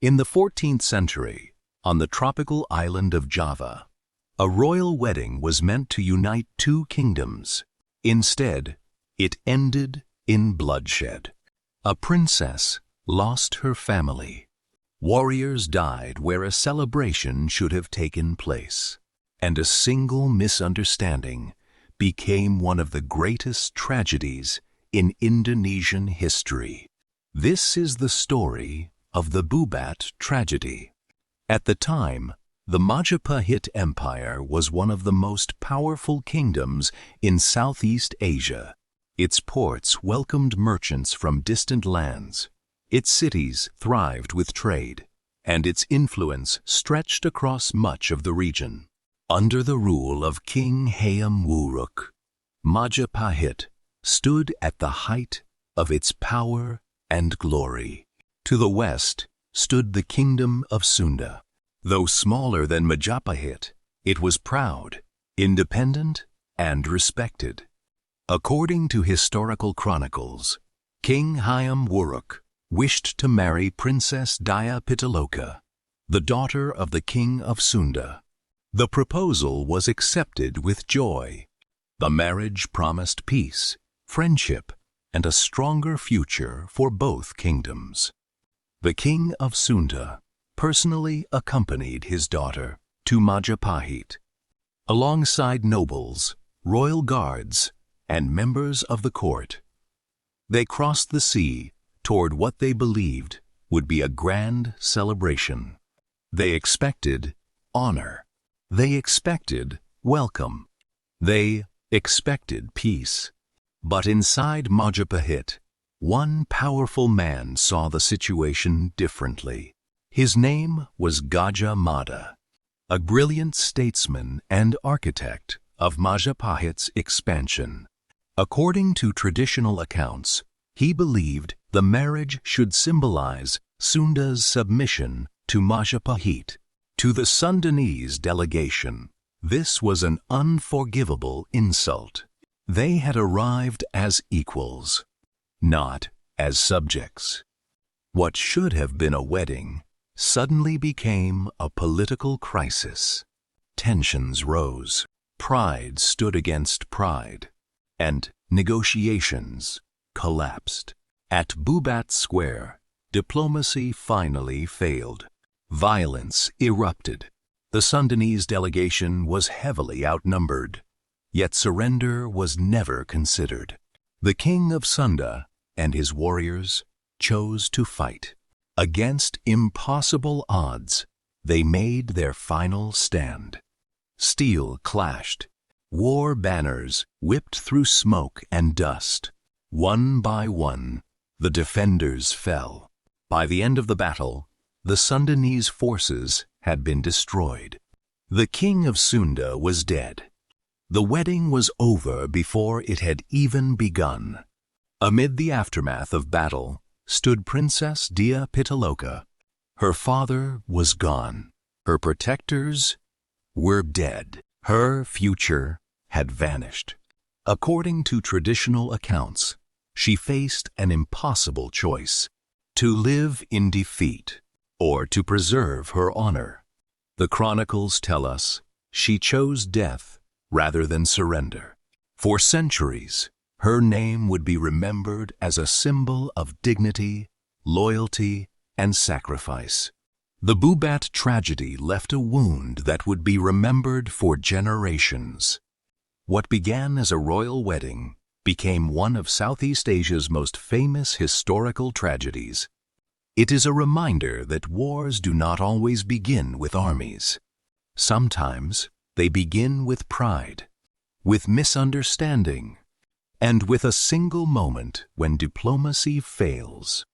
In the 14th century, on the tropical island of Java, a royal wedding was meant to unite two kingdoms. Instead, it ended in bloodshed. A princess lost her family. Warriors died where a celebration should have taken place, and a single misunderstanding became one of the greatest tragedies in Indonesian history. This is the story of the Bubat tragedy. At the time, the Majapahit Empire was one of the most powerful kingdoms in Southeast Asia. Its ports welcomed merchants from distant lands. Its cities thrived with trade, and its influence stretched across much of the region. Under the rule of King Hayam Wuruk, Majapahit stood at the height of its power and glory. To the west stood the Kingdom of Sunda. Though smaller than Majapahit, it was proud, independent, and respected. According to historical chronicles, King Hayam Wuruk wished to marry Princess Dyah Pitaloka, the daughter of the King of Sunda. The proposal was accepted with joy. The marriage promised peace, friendship, and a stronger future for both kingdoms. The King of Sunda personally accompanied his daughter to Majapahit, alongside nobles, royal guards, and members of the court. They crossed the sea toward what they believed would be a grand celebration. They expected honor. They expected welcome. They expected peace. But inside Majapahit, one powerful man saw the situation differently. His name was Gajah Mada, a brilliant statesman and architect of Majapahit's expansion. According to traditional accounts, he believed the marriage should symbolize Sunda's submission to Majapahit. To the Sundanese delegation, this was an unforgivable insult. They had arrived as equals, not as subjects. What should have been a wedding suddenly became a political crisis. Tensions rose, pride stood against pride, and negotiations collapsed. At Bubat Square, diplomacy finally failed. Violence erupted. The Sundanese delegation was heavily outnumbered, yet surrender was never considered. The King of Sunda and his warriors chose to fight. Against impossible odds, they made their final stand. Steel clashed. War banners whipped through smoke and dust. One by one, the defenders fell. By the end of the battle, the Sundanese forces had been destroyed. The King of Sunda was dead. The wedding was over before it had even begun. Amid the aftermath of battle stood Princess Dyah Pitaloka. Her father was gone. Her protectors were dead. Her future had vanished. According to traditional accounts, she faced an impossible choice: to live in defeat or to preserve her honor. The chronicles tell us she chose death rather than surrender. For centuries, her name would be remembered as a symbol of dignity, loyalty, and sacrifice. The Bubat tragedy left a wound that would be remembered for generations. What began as a royal wedding became one of Southeast Asia's most famous historical tragedies. It is a reminder that wars do not always begin with armies. Sometimes they begin with pride, with misunderstanding, and with a single moment when diplomacy fails.